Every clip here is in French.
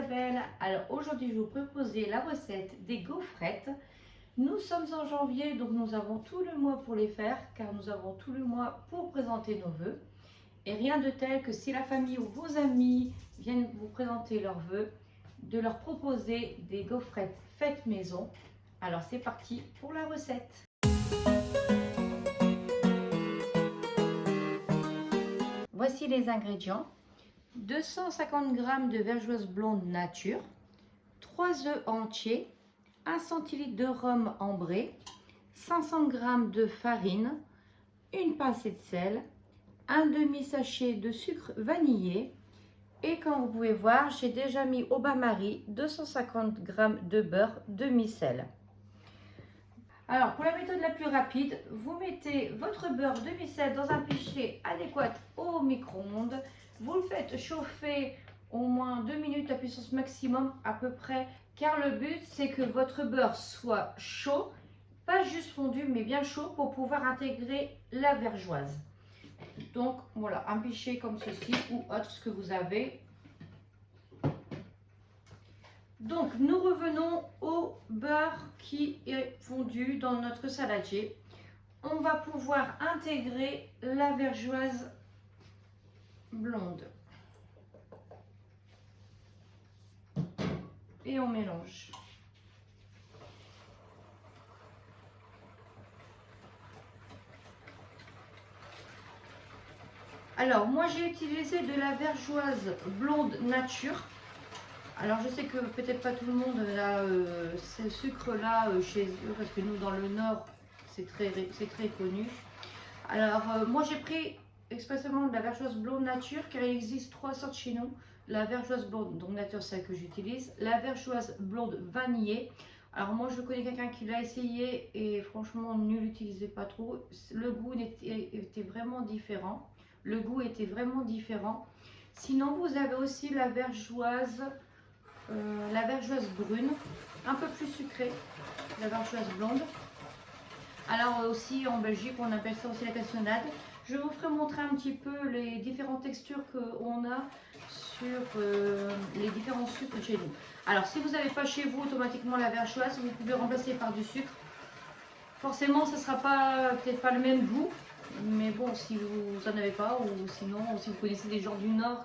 Isabelle. Alors aujourd'hui je vais vous proposer la recette des gaufrettes. Nous sommes en janvier, donc nous avons tout le mois pour les faire, car nous avons tout le mois pour présenter nos vœux. Et rien de tel que si la famille ou vos amis viennent vous présenter leurs vœux, de leur proposer des gaufrettes faites maison. Alors c'est parti pour la recette. Voici les ingrédients. 250 g de vergeoise blonde nature, 3 œufs entiers, 1 centilitre de rhum ambré, 500 g de farine, une pincée de sel, un demi-sachet de sucre vanillé et comme vous pouvez voir, j'ai déjà mis au bain-marie 250 g de beurre demi-sel. Alors pour la méthode la plus rapide, vous mettez votre beurre demi-sel dans un pichet adéquat au micro-ondes. Vous le faites chauffer au moins 2 minutes à puissance maximum à peu près, car le but c'est que votre beurre soit chaud, pas juste fondu mais bien chaud pour pouvoir intégrer la vergeoise. Donc voilà, un pichet comme ceci ou autre ce que vous avez. Donc nous revenons au beurre qui est fondu dans notre saladier. On va pouvoir intégrer la vergeoise blonde. Et on mélange. Alors moi j'ai utilisé de la vergeoise blonde nature. Alors je sais que peut-être pas tout le monde a ce sucre là chez eux, parce que nous dans le nord c'est très connu. Alors moi j'ai pris expressément de la vergeoise blonde nature, car il existe 3 sortes chez nous. La vergeoise blonde donc nature, celle que j'utilise, la vergeoise blonde vanillée. Alors moi je connais quelqu'un qui l'a essayé et franchement ne l'utilisez pas trop. Le goût était vraiment différent. Le goût était vraiment différent. Sinon vous avez aussi la vergeoise brune, un peu plus sucrée, la vergeoise blonde. Alors aussi en Belgique on appelle ça aussi la cassonade. Je vous ferai montrer un petit peu les différentes textures qu'on a sur les différents sucres chez nous. Alors si vous n'avez pas chez vous automatiquement la vergeoise, vous pouvez remplacer par du sucre. Forcément ce ne sera peut-être pas le même goût, mais bon, si vous n'en avez pas, ou sinon si vous connaissez des gens du Nord,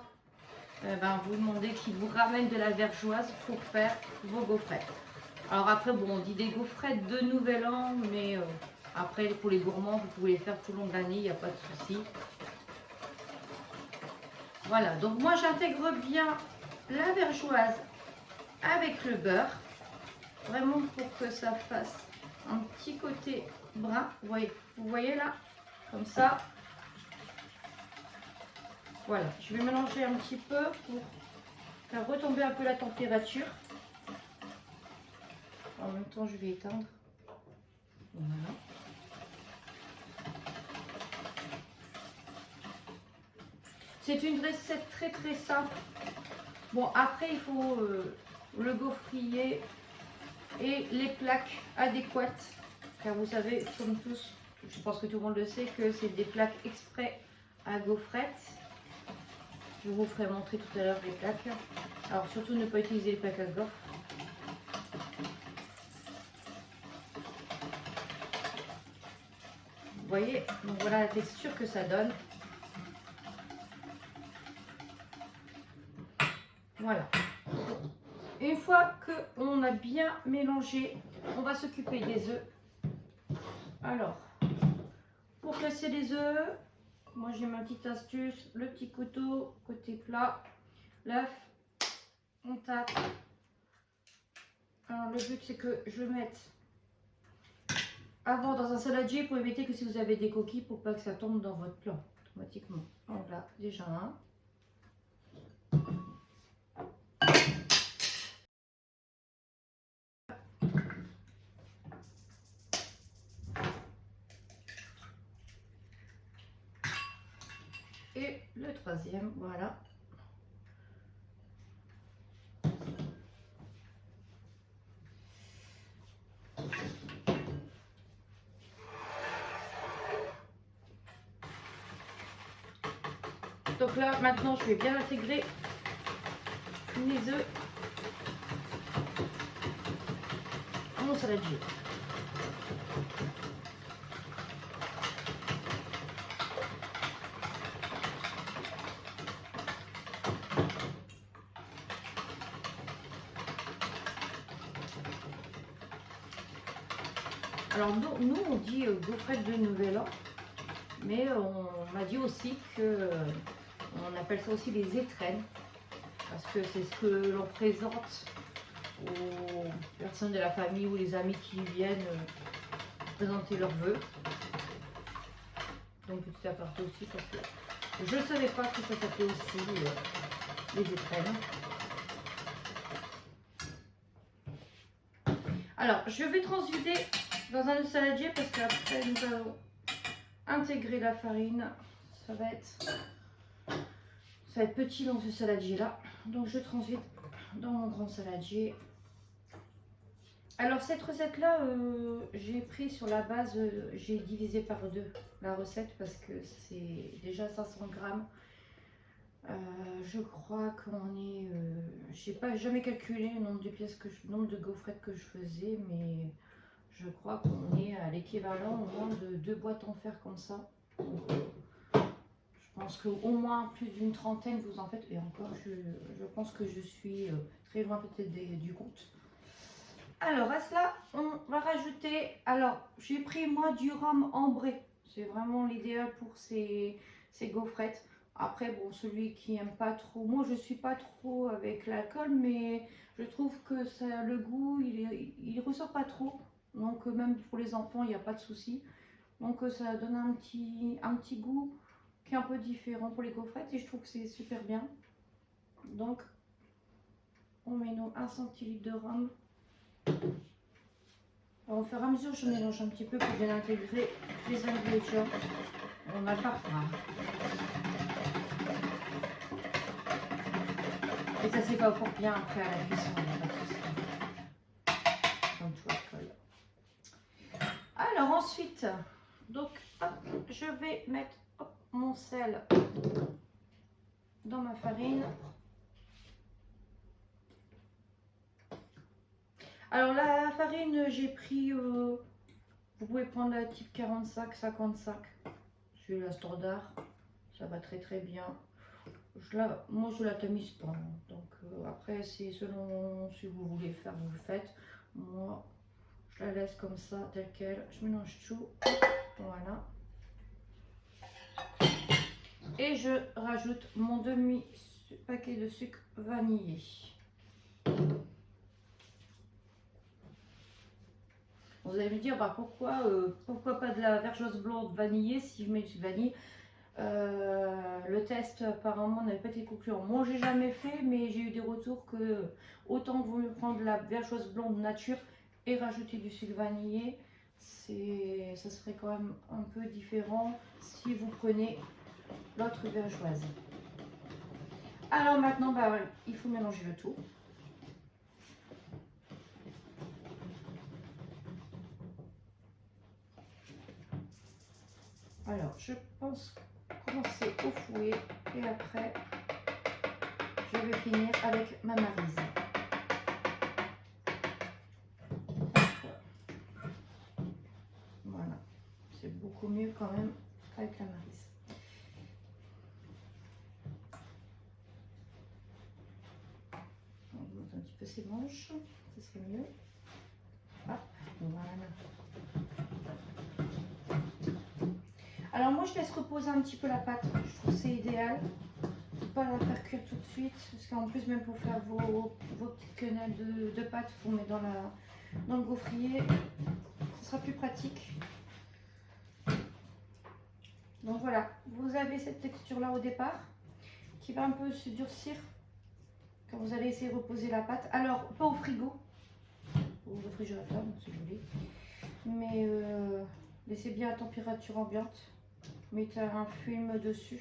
vous demandez qu'ils vous ramènent de la vergeoise pour faire vos gaufrettes. Alors après, bon, on dit des gaufrettes de Nouvel An, mais après pour les gourmands, vous pouvez les faire tout le long de l'année, il n'y a pas de souci. Voilà, donc moi j'intègre bien la vergeoise avec le beurre, vraiment pour que ça fasse un petit côté brun. Vous voyez là, comme ça. Voilà, je vais mélanger un petit peu pour faire retomber un peu la température. En même temps, je vais éteindre. Voilà. C'est une recette très simple. Bon, après, il faut le gaufrier et les plaques adéquates. Car vous savez, comme tous, je pense que tout le monde le sait, que c'est des plaques exprès à gaufrettes. Je vous ferai montrer tout à l'heure les plaques. Alors surtout ne pas utiliser les plaques à gaufres. Vous voyez, donc voilà la texture que ça donne. Voilà. Une fois qu'on a bien mélangé, on va s'occuper des œufs. Alors, pour casser les œufs, moi j'ai ma petite astuce, le petit couteau côté plat, l'œuf, on tape. Alors le but c'est que je le mette avant dans un saladier pour éviter que si vous avez des coquilles, pour pas que ça tombe dans votre plat automatiquement. Donc là déjà un. Et le troisième, voilà. Donc là, maintenant, je vais bien intégrer les œufs mon saladier. Alors nous on dit gaufrette de Nouvel An, mais on m'a dit aussi que on appelle ça aussi les étrennes, parce que c'est ce que l'on présente aux personnes de la famille ou les amis qui viennent présenter leurs vœux. Donc petit aparté aussi, parce que je ne savais pas que ça s'appelait aussi les étrennes. Alors je vais transvider dans un saladier parce qu'après nous allons intégrer la farine. Ça va être petit dans ce saladier là. Donc je transvide dans mon grand saladier. Alors cette recette là, j'ai pris sur la base, j'ai divisé par 2 la recette parce que c'est déjà 500 grammes. Je crois qu'on est, j'ai pas jamais calculé le nombre de pièces nombre de gaufrettes que je faisais, mais je crois qu'on est à l'équivalent au moins de 2 boîtes en fer comme ça. Donc, je pense qu'au moins plus d'une trentaine vous en faites, et encore je pense que je suis très loin peut-être du compte. Alors à cela on va rajouter, alors j'ai pris moi du rhum ambré, c'est vraiment l'idéal pour ces gaufrettes. Après bon, celui qui aime pas trop, moi je suis pas trop avec l'alcool, mais je trouve que ça, le goût il ressort pas trop, donc même pour les enfants il n'y a pas de souci. Donc ça donne un petit goût qui est un peu différent pour les gaufrettes et je trouve que c'est super bien. Donc on met nos 1 centilitre de rhum. Alors, au fur et à mesure, je mélange un petit peu pour bien intégrer les ingrédients. On a le parfum. Et ça s'évapore bien après à la cuisson. Comme tout alcool. Alors ensuite, donc hop, je vais mettre mon sel dans ma farine. Alors la farine, j'ai pris, vous pouvez prendre la type 45, 55, c'est la standard, ça va très très bien. Moi je la tamise pas, donc après c'est selon si vous voulez faire, vous le faites. Moi je la laisse comme ça, telle quelle, je mélange tout, voilà. Et je rajoute mon demi paquet de sucre vanillé. Vous allez me dire bah, pourquoi pas de la vergeuse blonde vanillée si je mets du vanille. Le test apparemment n'avait pas été concluant. Moi j'ai jamais fait, mais j'ai eu des retours que autant que vous prendre la vergeuse blonde nature et rajouter du sucre vanillé, ça serait quand même un peu différent si vous prenez l'autre vergeoise. Alors maintenant bah, il faut mélanger le tout. Alors je pense commencer au fouet et après je vais finir avec ma maryse. Voilà, c'est beaucoup mieux quand même avec la maryse. On monte un petit peu ses manches, ce serait mieux. Hop, voilà. Alors moi je laisse reposer un petit peu la pâte, je trouve que c'est idéal. Pas la faire cuire tout de suite, parce qu'en plus même pour faire vos petites quenelles de pâte, vous mettez dans le gaufrier, ce sera plus pratique. Donc voilà, vous avez cette texture là au départ, qui va un peu se durcir quand vous allez essayer de reposer la pâte. Alors pas au frigo, au réfrigérateur si vous voulez, mais laissez bien à température ambiante, mettez un film dessus.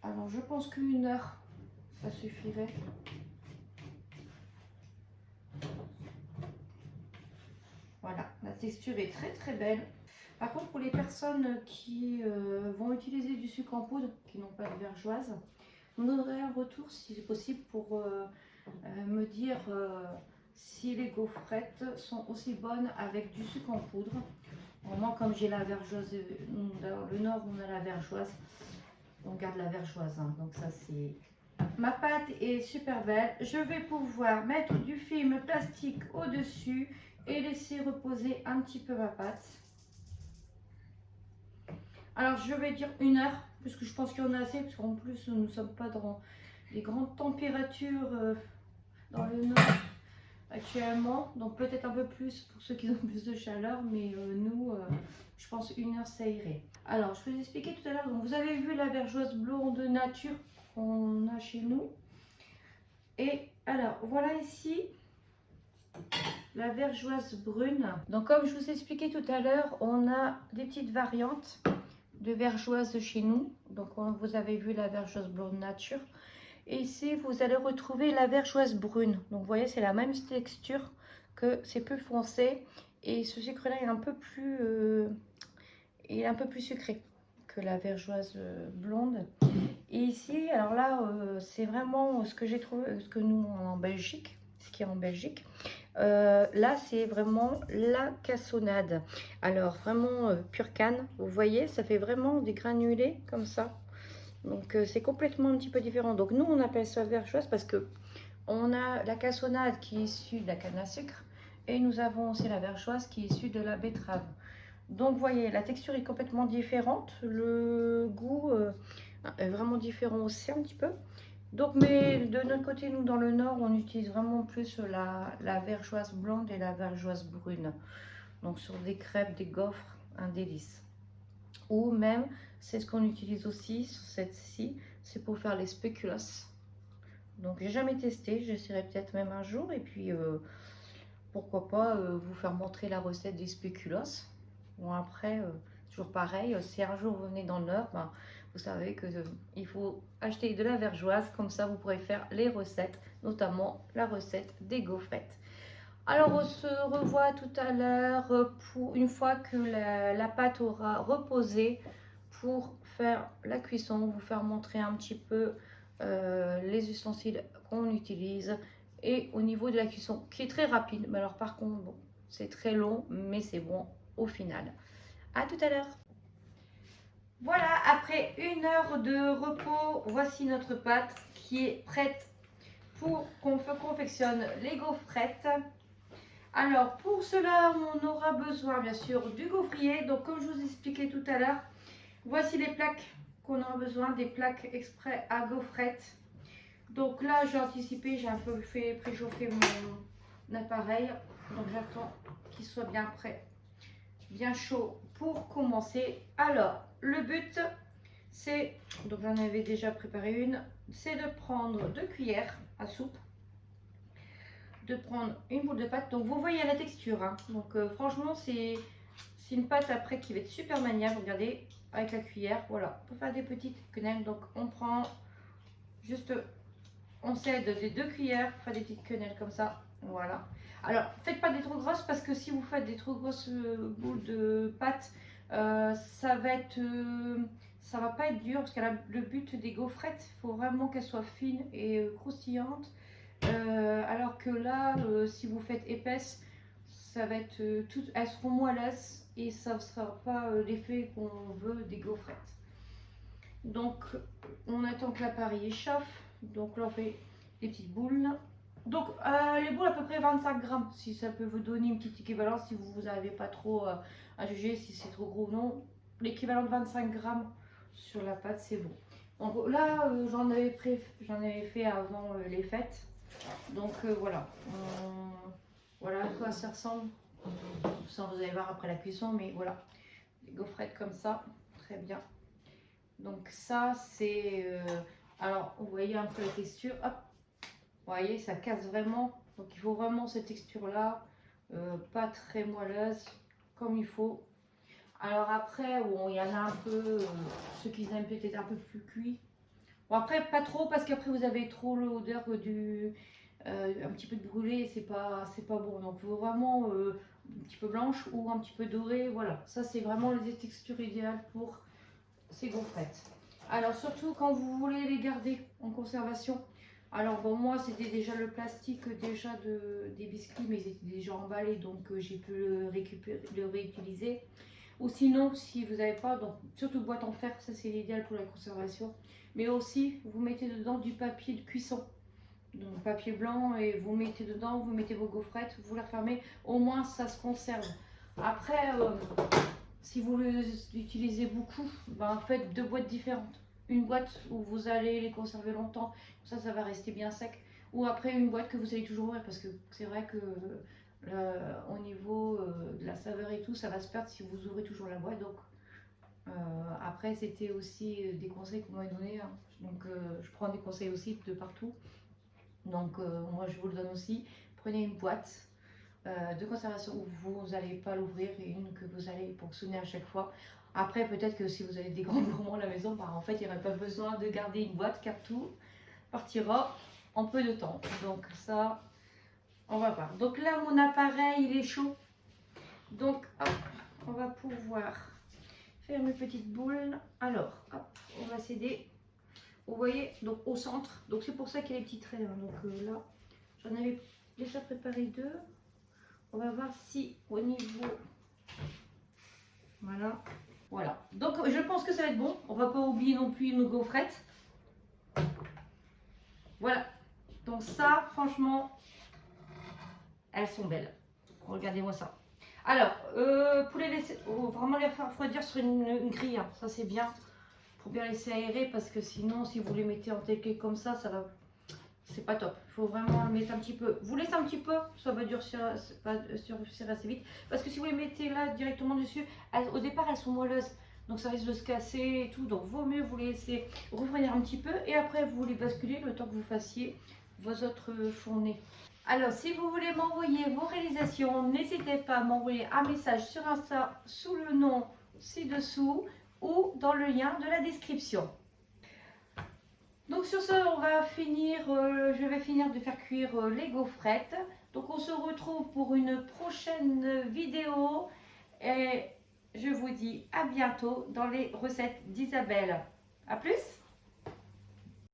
Alors je pense qu'1 heure ça suffirait. Voilà, la texture est très très belle. Par contre pour les personnes qui vont utiliser du sucre en poudre, qui n'ont pas de vergeoise, vous me donnerez un retour si c'est possible pour me dire si les gaufrettes sont aussi bonnes avec du sucre en poudre. Moi, comme j'ai la vergeoise, dans le nord, on a la vergeoise, on garde la vergeoise. Hein, donc ça, c'est... Ma pâte est super belle. Je vais pouvoir mettre du film plastique au-dessus et laisser reposer un petit peu ma pâte. Alors, je vais dire 1 heure, puisque je pense qu'il y en a assez, parce qu'en plus, nous ne sommes pas dans les grandes températures dans le nord actuellement. Donc, peut-être un peu plus pour ceux qui ont plus de chaleur, mais nous, je pense 1 heure, ça irait. Alors, je vous ai expliqué tout à l'heure, vous avez vu la vergeoise blonde nature qu'on a chez nous. Et alors, voilà ici la vergeoise brune. Donc, comme je vous ai expliqué tout à l'heure, on a des petites variantes de vergeoise chez nous. Donc, vous avez vu la vergeoise blonde nature. Et ici, vous allez retrouver la vergeoise brune. Donc, vous voyez, c'est la même texture, que c'est plus foncé. Et ce sucre-là est un peu plus, sucré que la vergeoise blonde. Et ici, alors là, c'est vraiment ce que j'ai trouvé, ce que nous en Belgique, ce qui est en Belgique. Là, c'est vraiment la cassonade. Alors, vraiment pure canne. Vous voyez, ça fait vraiment des granulés comme ça. Donc, c'est complètement un petit peu différent. Donc, nous, on appelle ça vergeoise parce que on a la cassonade qui est issue de la canne à sucre et nous avons aussi la vergeoise qui est issue de la betterave. Donc, vous voyez, la texture est complètement différente. Le goût est vraiment différent aussi un petit peu. Donc, mais de notre côté, nous, dans le Nord, on utilise vraiment plus la vergeoise blonde et la vergeoise brune. Donc, sur des crêpes, des gaufres, un délice. Ou même, c'est ce qu'on utilise aussi sur cette-ci, c'est pour faire les spéculoos. Donc, j'ai jamais testé, j'essaierai peut-être même un jour. Et puis, pourquoi pas vous faire montrer la recette des spéculoos. Bon, après, toujours pareil, si un jour vous venez dans le Nord, ben, vous savez qu'il faut acheter de la vergeoise, comme ça vous pourrez faire les recettes, notamment la recette des gaufrettes. Alors on se revoit tout à l'heure pour une fois que la pâte aura reposé pour faire la cuisson, vous faire montrer un petit peu les ustensiles qu'on utilise et au niveau de la cuisson qui est très rapide. Mais alors par contre, bon, c'est très long, mais c'est bon au final. À tout à l'heure. Voilà, après 1 heure de repos, voici notre pâte qui est prête pour qu'on confectionne les gaufrettes. Alors, pour cela, on aura besoin bien sûr du gaufrier. Donc, comme je vous expliquais tout à l'heure, voici les plaques qu'on aura besoin, des plaques exprès à gaufrettes. Donc là, j'ai anticipé, j'ai un peu fait préchauffer mon appareil. Donc, j'attends qu'il soit bien prêt, bien chaud pour commencer. Alors, le but, c'est, donc j'en avais déjà préparé une, c'est de prendre 2 cuillères à soupe, de prendre une boule de pâte. Donc vous voyez la texture, hein. Donc franchement c'est une pâte après qui va être super maniable. Regardez, avec la cuillère, voilà, pour faire des petites quenelles. Donc on prend juste, on cède des 2 cuillères pour faire des petites quenelles comme ça, voilà. Alors faites pas des trop grosses parce que si vous faites des trop grosses boules de pâte, ça va pas être dur parce que le but des gaufrettes, il faut vraiment qu'elles soient fines et croustillantes. Alors que là, si vous faites épaisse, ça va être elles seront moelleuses et ça ne sera pas l'effet qu'on veut des gaufrettes. Donc, on attend que l'appareil échauffe. Donc là, on fait des petites boules. Donc, les boules à peu près 25 grammes, si ça peut vous donner une petite équivalence, si vous n'avez pas trop à juger si c'est trop gros ou non. L'équivalent de 25 grammes sur la pâte, c'est bon. Donc là, j'en avais fait avant les fêtes. Donc voilà, voilà à quoi ça ressemble. Ça vous allez voir après la cuisson, mais voilà, les gaufrettes comme ça, très bien. Donc ça c'est, alors vous voyez un peu la texture, hop, vous voyez ça casse vraiment. Donc il faut vraiment cette texture là, pas très moelleuse, comme il faut. Alors après, bon, il y en a un peu, ceux qui aiment peut-être un peu plus cuit. Bon après pas trop parce qu'après vous avez trop l'odeur du un petit peu de brûlé, c'est pas bon. Donc il faut vraiment un petit peu blanche ou un petit peu dorée. Voilà, ça c'est vraiment les textures idéales pour ces gaufrettes. Alors surtout quand vous voulez les garder en conservation, Alors bon, moi c'était déjà le plastique déjà des biscuits, mais ils étaient déjà emballés, donc j'ai pu le récupérer, le réutiliser. Ou sinon, si vous n'avez pas, donc surtout boîte en fer, ça c'est l'idéal pour la conservation. Mais aussi, vous mettez dedans du papier de cuisson, donc papier blanc, et vous mettez dedans, vous mettez vos gaufrettes, vous les refermez, au moins ça se conserve. Après, si vous les utilisez beaucoup, ben faites deux boîtes différentes. Une boîte où vous allez les conserver longtemps, ça va rester bien sec. Ou après une boîte que vous allez toujours ouvrir, parce que c'est vrai que au niveau de la saveur et tout, ça va se perdre si vous ouvrez toujours la boîte. Donc après, c'était aussi des conseils qu'on m'a donné, hein. Donc je prends des conseils aussi de partout. Donc moi je vous le donne aussi. Prenez une boîte de conservation où vous n'allez pas l'ouvrir et une que vous allez ponctionner à chaque fois. Après, peut-être que si vous avez des grands gourmands à la maison, bah, en fait, il n'y aurait pas besoin de garder une boîte car tout partira en peu de temps. Donc ça, on va voir. Donc là, mon appareil, il est chaud. Donc, hop, on va pouvoir faire mes petites boules. Alors, hop, on va s'aider. Vous voyez, donc au centre. Donc c'est pour ça qu'il y a les petits traits là. Donc là, j'en avais déjà préparé deux. On va voir si au niveau, voilà, voilà. Donc je pense que ça va être bon. On va pas oublier non plus nos gaufrettes. Voilà. Donc ça, franchement, elles sont belles. Regardez-moi ça. Alors, pour les laisser, vraiment les faire refroidir sur une grille, hein. Ça c'est bien. Pour bien laisser aérer parce que sinon, si vous les mettez en tel quel comme ça va, c'est pas top. Il faut vraiment le mettre un petit peu. Vous laissez un petit peu, ça va durcir assez vite. Parce que si vous les mettez là directement dessus, au départ elles sont moelleuses. Donc ça risque de se casser et tout. Donc vaut mieux vous les laisser refroidir un petit peu. Et après vous les basculez le temps que vous fassiez vos autres fournées. Alors si vous voulez m'envoyer vos réalisations, n'hésitez pas à m'envoyer un message sur Insta sous le nom ci-dessous ou dans le lien de la description. Donc sur ce, on va finir, je vais finir de faire cuire les gaufrettes. Donc on se retrouve pour une prochaine vidéo et je vous dis à bientôt dans les recettes d'Isabelle. A plus!